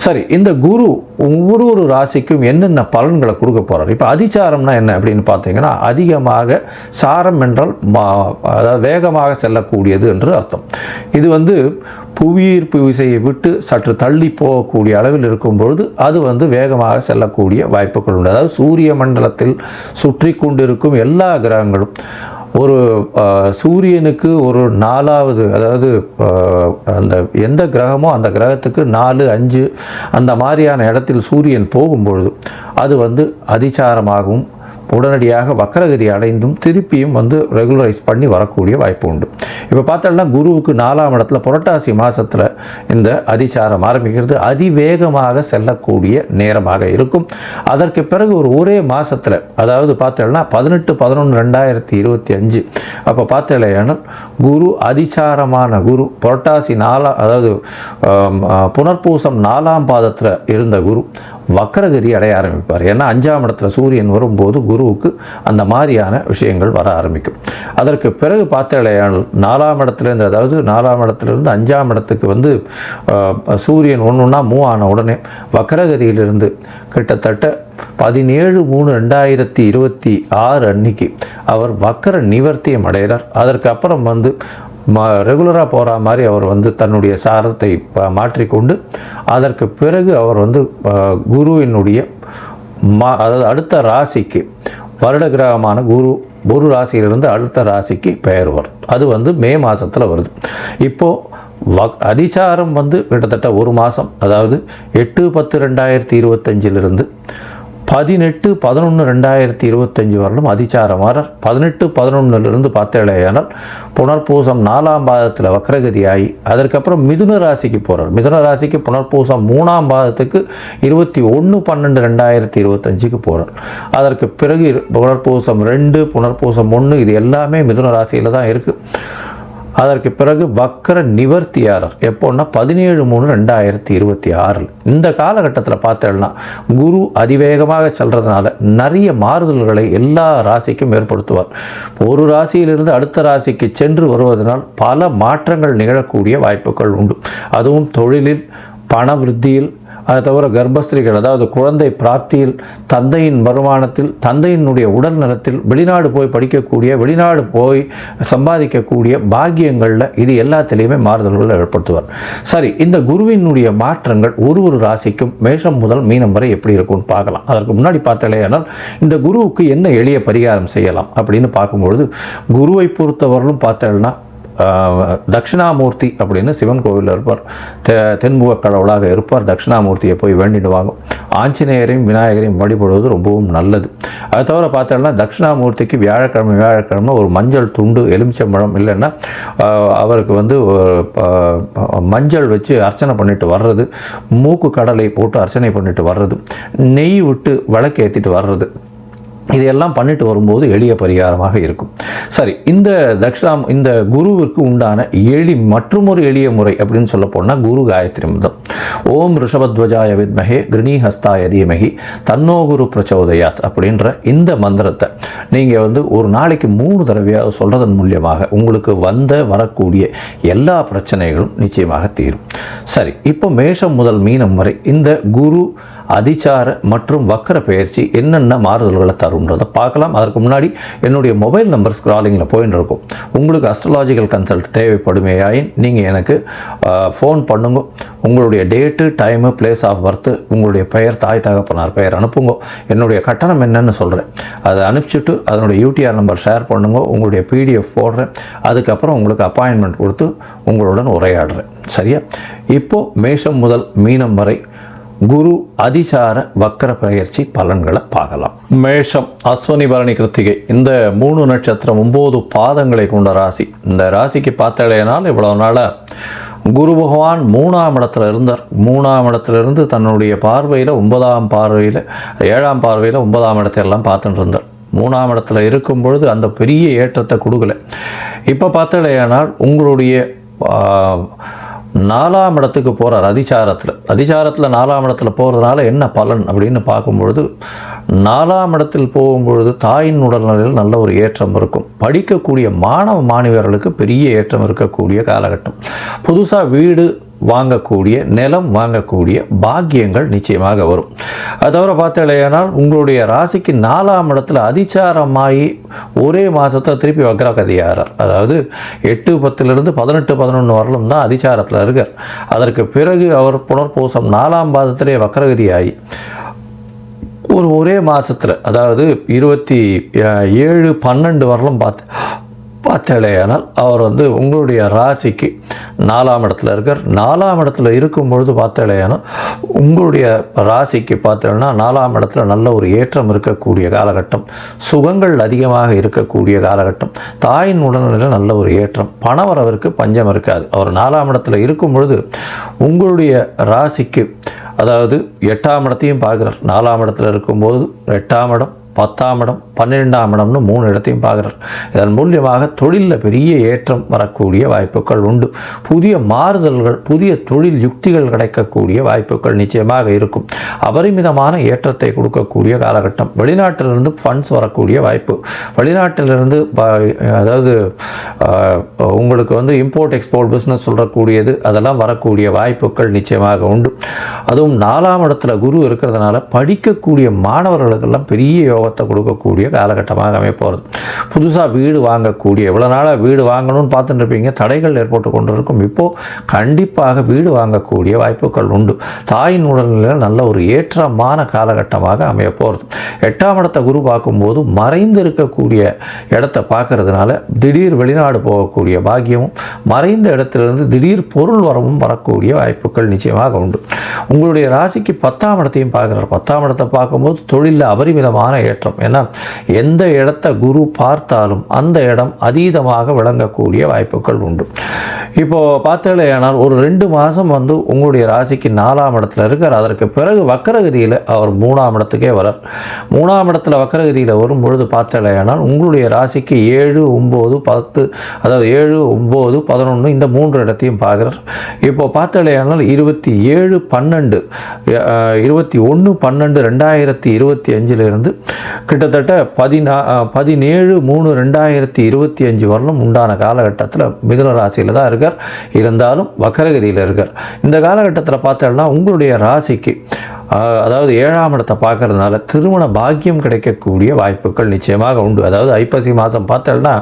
சரி, இந்த குரு ஒவ்வொரு ராசிக்கும் என்னென்ன பலன்களை கொடுக்க போகிறார்? இப்போ அதிசாரம்னா என்ன அப்படின்னு பார்த்தீங்கன்னா அதிகமாக சாரம் என்றால் அதாவது வேகமாக செல்லக்கூடியது என்று அர்த்தம். இது புவியீர்ப்பு விசையை விட்டு சற்று தள்ளி போகக்கூடிய அளவில் இருக்கும் பொழுது அது வேகமாக செல்லக்கூடிய வாய்ப்புகள் உண்டு. அதாவது சூரிய மண்டலத்தில் சுற்றி கொண்டிருக்கும் எல்லா கிரகங்களும் ஒரு சூரியனுக்கு ஒரு 4வது அதாவது அந்த எந்த கிரகமோ அந்த கிரகத்துக்கு 4, 5 அந்த மாதிரியான இடத்தில் சூரியன் போகும்பொழுது அது அதிசாரமாகவும் உடனடியாக வக்கரகதி அடைந்தும் திருப்பியும் ரெகுலரைஸ் பண்ணி வரக்கூடிய வாய்ப்பு உண்டு. இப்போ பார்த்தோம்னா குருவுக்கு 4ஆம் இடத்துல புரட்டாசி மாதத்தில் இந்த அதிசாரம் ஆரம்பிக்கிறது, அதிவேகமாக செல்லக்கூடிய நேரமாக இருக்கும். அதற்கு பிறகு ஒரே மாதத்தில் அதாவது பார்த்தோம்னா 18/11/2025 அப்போ பார்த்தலையானால் குரு அதிசாரமான குரு புரட்டாசி 4 அதாவது புனர்பூசம் 4ஆம் பாதத்தில் இருந்த குரு வக்கரகதி அடைய ஆரம்பிப்பார். ஏன்னா 5ஆம் இடத்துல சூரியன் வரும்போது குருவுக்கு அந்த மாதிரியான விஷயங்கள் வர ஆரம்பிக்கும். அதற்கு பிறகு பார்த்தலையானால் 4ஆம் இடத்துலேருந்து அதாவது 4ஆம் இடத்துலேருந்து 5ஆம் இடத்துக்கு சூரியன் ஒன்றுன்னா மூவ் ஆன உடனே வக்கரகதியிலிருந்து கிட்டத்தட்ட 17/3/2026 அன்னைக்கு அவர் வக்கர நிவர்த்தியம் அடைகிறார். அதற்கு அப்புறம் ரெகுலராக போகிற மாதிரி அவர் தன்னுடைய சாரத்தை மாற்றிக்கொண்டு அதற்கு பிறகு அவர் குருவினுடைய அதாவது அடுத்த ராசிக்கு வருட கிரகமான குரு ஒரு ராசியிலிருந்து அடுத்த ராசிக்கு பெயர் வரும். அது வந்து மே மாதத்தில் வருது. இப்போது அதிசாரம் வந்து கிட்டத்தட்ட ஒரு மாதம், அதாவது 8/10/2025 18/11/2025 வரலும் அதிசாரம் வரார். 18/11 பார்த்தேலையானால் புனர்பூசம் 4ஆம் பாதத்தில் வக்ரகதியாகி அதற்கப்புறம் மிதுன ராசிக்கு போகிறார். மிதுன ராசிக்கு புனர்பூசம் 3ஆம் பாதத்துக்கு 21/12/2025 போகிறார். அதற்கு பிறகு புனர்பூசம் 2, புனர்பூசம் 1 இது எல்லாமே மிதுன ராசியில் தான் இருக்குது. அதற்கு பிறகு வக்கர நிவர்த்தியாரர் எப்போன்னா 17/3/2026. இந்த காலகட்டத்தில் பார்த்தோம்னா குரு அதிவேகமாக செல்றதுனால நிறைய மாறுதல்களை எல்லா ராசிக்கும் ஏற்படுத்துவார். ஒரு ராசியிலிருந்து அடுத்த ராசிக்கு சென்று வருவதனால் பல மாற்றங்கள் நிகழக்கூடிய வாய்ப்புகள் உண்டு. அதுவும் தொழிலில், பண விருத்தியில், அதை தவிர கர்ப்பஸ்திரிகள், அதாவது குழந்தை பிராப்தியில், தந்தையின் வருமானத்தில், தந்தையினுடைய உடல் நலத்தில், வெளிநாடு போய் படிக்கக்கூடிய, வெளிநாடு போய் சம்பாதிக்கக்கூடிய பாக்கியங்களில் இது எல்லாத்திலையுமே மாறுதல்களை ஏற்படுத்துவார். சரி, இந்த குருவினுடைய மாற்றங்கள் ஒரு ராசிக்கும் மேஷம் முதல் மீனம் வரை எப்படி இருக்கும்னு பார்க்கலாம். அதற்கு முன்னாடி பார்த்தாலேயானால் இந்த குருவுக்கு என்ன எளிய பரிகாரம் செய்யலாம் அப்படின்னு பார்க்கும்பொழுது, குருவை பொறுத்தவரையிலும் பார்த்தோம்னா தட்சிணாமூர்த்தி அப்படின்னு சிவன் கோவிலில் இருப்பார். தென்முக கடவுளாக இருப்பார். தட்சிணாமூர்த்தியை போய் வேண்டிடுவாங்க. ஆஞ்சநேயரையும் விநாயகரையும் வழிபடுவது ரொம்பவும் நல்லது. அதை தவிர பார்த்தோம்னா தட்சிணாமூர்த்திக்கு வியாழக்கிழமை ஒரு மஞ்சள் துண்டு, எலுமிச்சம்பழம், இல்லைன்னா அவருக்கு வந்து மஞ்சள் வச்சு அர்ச்சனை பண்ணிட்டு வர்றது, மூக்கு கடலை போட்டு அர்ச்சனை பண்ணிட்டு வர்றது, நெய் விட்டு விளக்கு ஏற்றிட்டு வர்றது, இதையெல்லாம் பண்ணிட்டு வரும்போது எளிய பரிகாரமாக இருக்கும். சரி, இந்த குருவிற்கு உண்டான மற்றொரு எளிய முறை அப்படின்னு சொல்ல போனால் குரு காயத்ரி மந்திரம். ஓம் ரிஷபத்வஜாய வித்மஹே கிருணிஹஸ்தாய தீமஹி தன்னோ குரு பிரச்சோதயாத் அப்படின்ற இந்த மந்திரத்தை நீங்கள் வந்து ஒரு நாளைக்கு 3 தடவையாக சொல்கிறதன் மூலியமாக உங்களுக்கு வரக்கூடிய எல்லா பிரச்சனைகளும் நிச்சயமாக தீரும். சரி, இப்போ மேஷம் முதல் மீனம் வரை இந்த குரு அதிசார மற்றும் வக்கர பயிற்சி என்னென்ன மாறுதல்களை தரும்ன்றதை பார்க்கலாம். அதற்கு முன்னாடி என்னுடைய மொபைல் நம்பர் ஸ்க்ராலிங்கில் போயின்னு இருக்கும். உங்களுக்கு அஸ்ட்ராலாஜிக்கல் கன்சல்ட் தேவைப்படுமேயாயின் நீங்கள் எனக்கு ஃபோன் பண்ணுங்க. உங்களுடைய date, time, place of birth, உங்களுடைய பெயர், தாய் தகப்பனார் பெயர் அனுப்புங்க. என்னுடைய கட்டணம் என்னன்னு சொல்கிறேன். அதை அனுப்பிச்சுட்டு அதனுடைய யூடிஆர் நம்பர் ஷேர் பண்ணுங்க. உங்களுடைய பிடிஎஃப் போடுறேன். அதுக்கப்புறம் உங்களுக்கு அப்பாயின்மெண்ட் கொடுத்து உங்களுடன் உரையாடுறேன். சரியா? இப்போது மேஷம் முதல் மீனம் வரை குரு அதிசார வக்கர பயிற்சி பலன்களை பார்க்கலாம். மேஷம், அஸ்வினி, பரணி, கிருத்திகை இந்த 3 நட்சத்திரம் 9 பாதங்களை கொண்ட ராசி. இந்த ராசிக்கு பார்த்தாலேனால் இவ்வளவு நாளாக குரு பகவான் 3ஆம் இடத்துல இருந்தார். 3ஆம் இடத்துல இருந்து தன்னுடைய பார்வையில் 9ஆம் பார்வையில் 7ஆம் பார்வையில் 9ஆம் இடத்தையெல்லாம் பார்த்துட்டு இருந்தார். 3ஆம் இடத்துல இருக்கும் பொழுது அந்த பெரிய ஏற்றத்தை கொடுக்கல. இப்போ பார்த்தாலேனால் உங்களுடைய 4ஆம் இடத்துக்கு போகிறார் அதிசாரத்தில் 4ஆம் இடத்துல போகிறதுனால என்ன பலன் அப்படின்னு பார்க்கும்பொழுது, 4ஆம் இடத்தில் போகும்பொழுது தாயின் உடல்நிலையில் நல்ல ஒரு ஏற்றம் இருக்கும். படிக்கக்கூடிய மாணவர்களுக்கு பெரிய ஏற்றம் இருக்கக்கூடிய காலகட்டம். புதுசாக வீடு வாங்கக்கூடிய, நிலம் வாங்கக்கூடிய பாக்கியங்கள் நிச்சயமாக வரும். அது தவிர பார்த்தாலேயானால் உங்களுடைய ராசிக்கு 4ஆம் இடத்துல அதிசாரமாகி ஒரே மாதத்தில் திருப்பி வக்ரகதியாகிறார். அதாவது 8/10 18/11 வரலும் தான் அதிசாரத்தில் இருக்கார். அதற்கு பிறகு அவர் புனர்பூசம் 4ஆம் பாதத்திலே வக்ரகதியாகி ஒரே மாதத்தில், அதாவது 27/12 வரலும் பார்த்தாலேயானால் அவர் வந்து உங்களுடைய ராசிக்கு 4ஆம் இடத்துல இருக்கார். 4ஆம் இடத்துல இருக்கும்பொழுது பார்த்தாலேயானால் உங்களுடைய ராசிக்கு பார்த்தோன்னா 4ஆம் இடத்துல நல்ல ஒரு ஏற்றம் இருக்கக்கூடிய காலகட்டம், சுகங்கள் அதிகமாக இருக்கக்கூடிய காலகட்டம், தாயின் உடல்நிலையில் நல்ல ஒரு ஏற்றம், பணவரவிற்கு பஞ்சம் இருக்காது. அவர் 4ஆம் இடத்துல இருக்கும் பொழுது உங்களுடைய ராசிக்கு, அதாவது 8ஆம் இடத்தையும் பார்க்குறார். 4ஆம் இடத்துல இருக்கும்போது 8ஆம் இடம், 10ஆம் இடம், 12ஆம் இடம்னு 3 இடத்தையும் பார்க்குறார். இதன் மூலியமாக தொழிலில் பெரிய ஏற்றம் வரக்கூடிய வாய்ப்புகள் உண்டு. புதிய மாறுதல்கள், புதிய தொழில் யுக்திகள் கிடைக்கக்கூடிய வாய்ப்புகள் நிச்சயமாக இருக்கும். அபரிமிதமான ஏற்றத்தை கொடுக்கக்கூடிய காலகட்டம். வெளிநாட்டிலிருந்து ஃபண்ட்ஸ் வரக்கூடிய வாய்ப்பு, வெளிநாட்டிலிருந்து அதாவது உங்களுக்கு வந்து இம்போர்ட் எக்ஸ்போர்ட் பிஸ்னஸ் சொல்கிறக்கூடியது, அதெல்லாம் வரக்கூடிய வாய்ப்புகள் நிச்சயமாக உண்டு. அதுவும் 4ஆம் இடத்துல குரு இருக்கிறதுனால படிக்கக்கூடிய மாணவர்களுக்கெல்லாம் பெரிய யோகம் யோகத்தை கொடுக்கக்கூடிய காலகட்டமாக அமைய போகிறது. புதுசாக வீடு வாங்கக்கூடிய, இவ்வளோ நாளாக வீடு வாங்கணும்னு பார்த்துட்டு இருப்பீங்க, தடைகள் ஏற்பட்டு கொண்டு இருக்கும். இப்போது கண்டிப்பாக வீடு வாங்கக்கூடிய வாய்ப்புகள் உண்டு. தாயின் உடல்நிலையில் நல்ல ஒரு ஏற்றமான காலகட்டமாக அமைய போகிறது. 8ஆம் இடத்தை குரு பார்க்கும்போது மறைந்து இருக்கக்கூடிய இடத்தை பார்க்கறதுனால திடீர் வெளிநாடு போகக்கூடிய பாக்கியமும், மறைந்த இடத்திலிருந்து திடீர் பொருள் வரவும் வரக்கூடிய வாய்ப்புகள் நிச்சயமாக உண்டு. உங்களுடைய ராசிக்கு 10ஆம் இடத்தையும் பார்க்குறார். 10ஆம் இடத்தை பார்க்கும்போது தொழிலில் அபரிமிதமான ஏற்றம். ஏன்னா எந்த இடத்தை குரு பார்த்தாலும் அந்த இடம் அதீதமாக விளங்கக்கூடிய வாய்ப்புகள் உண்டு. இப்போது பார்த்தேனால் ஒரு 2 மாதம் வந்து உங்களுடைய ராசிக்கு 4ஆம் இடத்துல இருக்கார். அதற்கு பிறகு வக்கரகதியில் அவர் 3ஆம் இடத்துக்கே வரார். 3ஆம் இடத்துல வக்கரகதியில் வரும் பொழுது பார்த்தேனால் உங்களுடைய ராசிக்கு 7, 9, 10, அதாவது 7, 9, 11 இந்த 3 இடத்தையும் பார்க்குறார். இப்போ பார்த்தேனால் 27, 12, 21, 12, 2025 கிட்டத்தட்ட 17, 3, 2025 வரலும் உண்டான காலகட்டத்தில் மிதுன ராசியில் தான் இருக்கார். இருந்தாலும் வக்கரகதியில் இருக்கார். இந்த காலகட்டத்தில் பார்த்தோம்னா உங்களுடைய ராசிக்கு அதாவது 7ஆம் இடத்தை பார்க்கறதுனால திருமண பாக்கியம் கிடைக்கக்கூடிய வாய்ப்புகள் நிச்சயமாக உண்டு. அதாவது ஐப்பசி மாதம் பார்த்தோம்னா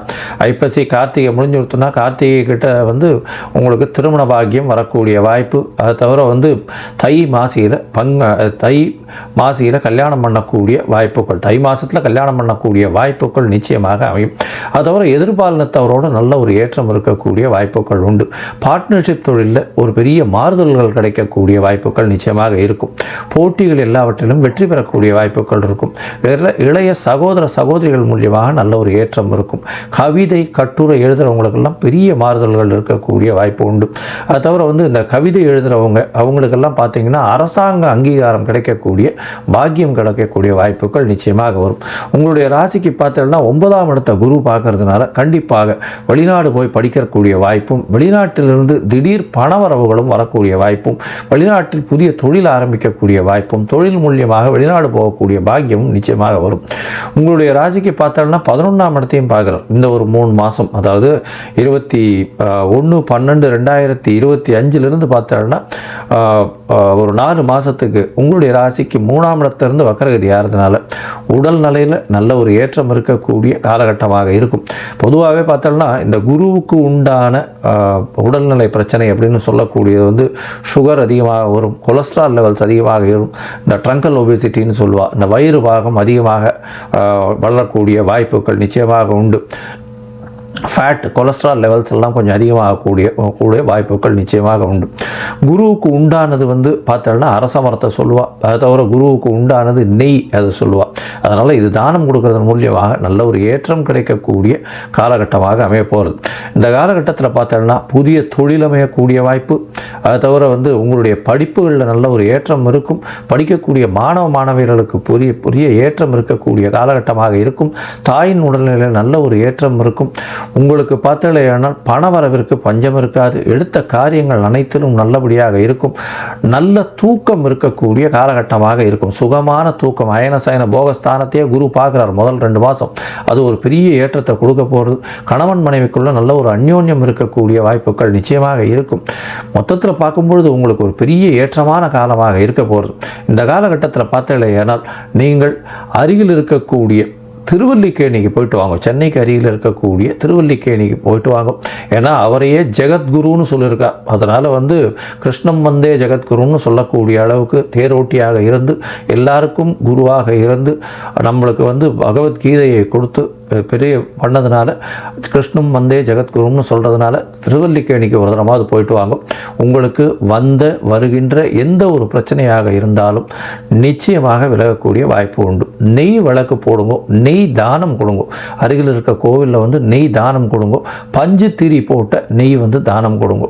ஐப்பசி கார்த்திகை முடிஞ்சு கொடுத்தோன்னா கார்த்திகை கிட்ட வந்து உங்களுக்கு திருமண பாக்கியம் வரக்கூடிய வாய்ப்பு. அதை தவிர வந்து தை மாசியில் கல்யாணம் பண்ணக்கூடிய வாய்ப்புகள், தை மாதத்தில் கல்யாணம் பண்ணக்கூடிய வாய்ப்புகள் நிச்சயமாக அமையும். அதை தவிர எதிர்பாலினத்தவரோடு நல்ல ஒரு ஏற்றம் இருக்கக்கூடிய வாய்ப்புகள் உண்டு. பார்ட்னர்ஷிப் தொழிலில் ஒரு பெரிய மாறுதல்கள் கிடைக்கக்கூடிய வாய்ப்புகள் நிச்சயமாக இருக்கும். போட்டிகள் எல்லாவற்றிலும் வெற்றி பெறக்கூடிய வாய்ப்புகள் இருக்கும். இளைய சகோதரிகள் மூலியமாக நல்ல ஒரு ஏற்றம் இருக்கும். கவிதை கட்டுரை எழுதுகிறவங்களுக்கெல்லாம் பெரிய மாறுதல்கள் இருக்கக்கூடிய வாய்ப்பு உண்டு. அது தவிர வந்து இந்த கவிதை எழுதுகிறவங்க அவங்களுக்கெல்லாம் பார்த்தீங்கன்னா அரசாங்க அங்கீகாரம் கிடைக்கக்கூடிய பாக்கியம் கிடைக்கக்கூடிய வாய்ப்புகள் நிச்சயமாக வரும். உங்களுடைய ராசிக்கு பார்த்தீங்கன்னா 9ஆம் இடத்தை குரு பார்க்கறதுனால கண்டிப்பாக வெளிநாடு போய் படிக்கக்கூடிய வாய்ப்பும், வெளிநாட்டிலிருந்து திடீர் பணவரவுகளும் வரக்கூடிய வாய்ப்பும், வெளிநாட்டில் புதிய தொழில் ஆரம்பிக்கக்கூடிய வாய்ப்பும், தொழில் மூலியமாக வெளிநாடு போகக்கூடிய பாக்கியமும் நிச்சயமாக வரும். உங்களுடைய ராசிக்கு பார்த்தோம்னா 11ஆம் இடத்தையும் பார்க்குறோம். இந்த ஒரு 3 மாதம், அதாவது 21, 12, 2025 பார்த்தோம்னா ஒரு 4 மாதத்துக்கு உங்களுடைய ராசிக்கு 3ஆம் இடத்திலிருந்து வக்கரகதி ஆகிறதுனால உடல் நிலையில் நல்ல ஒரு ஏற்றம் இருக்கக்கூடிய காலகட்டமாக இருக்கும். பொதுவாகவே பார்த்தோம்னா இந்த குருவுக்கு உண்டான உடல்நிலை பிரச்சனை அப்படின்னு சொல்லக்கூடியது வந்து சுகர் அதிகமாக வரும், கொலஸ்ட்ரால் லெவல்ஸ் அதிகமாக வரும், இந்த ட்ரங்கல் ஒபேசிட்டின்னு சொல்லுவாள், இந்த வயிறு பாகம் அதிகமாக வளரக்கூடிய வாய்ப்புகள் நிச்சயமாக உண்டு. ஃபேட் கொலஸ்ட்ரால் லெவல்ஸ் எல்லாம் கொஞ்சம் அதிகமாகக்கூடிய வாய்ப்புகள் நிச்சயமாக உண்டு. குருவுக்கு உண்டானது வந்து பார்த்தோன்னா அரச மரத்தை சொல்லுவாள். அதை தவிர குருவுக்கு உண்டானது நெய் அதை சொல்லுவாள். அதனால் இது தானம் கொடுக்கறதன் மூலியமாக நல்ல ஒரு ஏற்றம் கிடைக்கக்கூடிய காலகட்டமாக அமைய போகிறது. இந்த காலகட்டத்தில் பார்த்தோன்னா புதிய தொழில் அமையக்கூடிய வாய்ப்பு. அதை தவிர வந்து உங்களுடைய படிப்புகளில் நல்ல ஒரு ஏற்றம் இருக்கும். படிக்கக்கூடிய மாணவியர்களுக்கு புதிய ஏற்றம் இருக்கக்கூடிய காலகட்டமாக இருக்கும். தாயின் உடல்நிலையில் நல்ல ஒரு ஏற்றம் இருக்கும். உங்களுக்கு பார்த்தலையானால் பண வரவிற்கு பஞ்சம் இருக்காது. எடுத்த காரியங்கள் அனைத்திலும் நல்லபடியாக இருக்கும். நல்ல தூக்கம் இருக்கக்கூடிய காலகட்டமாக இருக்கும். சுகமான தூக்கம். அயனசயன போகஸ்தானத்தையே குரு பார்க்குறார் முதல் 2 மாதம். அது ஒரு பெரிய ஏற்றத்தை கொடுக்க போகிறது. கணவன் மனைவிக்குள்ள நல்ல ஒரு அந்யோன்யம் இருக்கக்கூடிய வாய்ப்புகள் நிச்சயமாக இருக்கும். மொத்தத்தில் பார்க்கும்பொழுது உங்களுக்கு ஒரு பெரிய ஏற்றமான காலமாக இருக்க போகிறது. இந்த காலகட்டத்தில் பார்த்தலையானால் நீங்கள் அருகில் இருக்கக்கூடிய திருவல்லிக்கேணிக்கு போயிட்டு வாங்க. சென்னைக்கு அருகில் இருக்கக்கூடிய திருவல்லிக்கேணிக்கு போயிட்டு வாங்க. ஏன்னா அவரையே ஜெகத்குருன்னு சொல்லியிருக்கார். அதனால் வந்து கிருஷ்ணம் வந்தே ஜெகத்குருன்னு சொல்லக்கூடிய அளவுக்கு தேரோட்டியாக இருந்து எல்லாருக்கும் குருவாக இருந்து நம்மளுக்கு வந்து பகவத்கீதையை கொடுத்து பெரிய பண்ணதுனால கிருஷ்ணம் வந்தே ஜெகத்குருன்னு சொல்கிறதுனால திருவல்லிக்கேணிக்கு ஒரு தரமாவது போயிட்டு வாங்க. உங்களுக்கு வருகின்ற எந்த ஒரு பிரச்சனையாக இருந்தாலும் நிச்சயமாக விலகக்கூடிய வாய்ப்பு உண்டு. நெய் விளக்கு போடுங்க, நெய் தானம் கொடுங்க. அருகில் இருக்க கோவிலில் வந்து நெய் தானம் கொடுங்க. பஞ்சு திரி போட்ட நெய் வந்து தானம் கொடுங்க.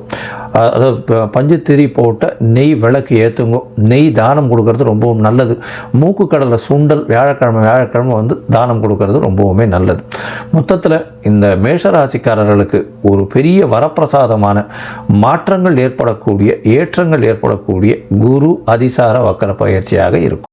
அதாவது பஞ்சு திரி போட்ட நெய் விளக்கு ஏற்றுங்க. நெய் தானம் கொடுக்கறது ரொம்பவும் நல்லது. மூக்கு கடலை சுண்டல் வியாழக்கிழமை வந்து தானம் கொடுக்கறது ரொம்பவுமே நல்லது. மொத்தத்தில் இந்த மேஷராசிக்காரர்களுக்கு ஒரு பெரிய வரப்பிரசாதமான மாற்றங்கள் ஏற்படக்கூடிய, ஏற்றங்கள் ஏற்படக்கூடிய குரு அதிசார வக்கர பயிற்சியாக இருக்கும்.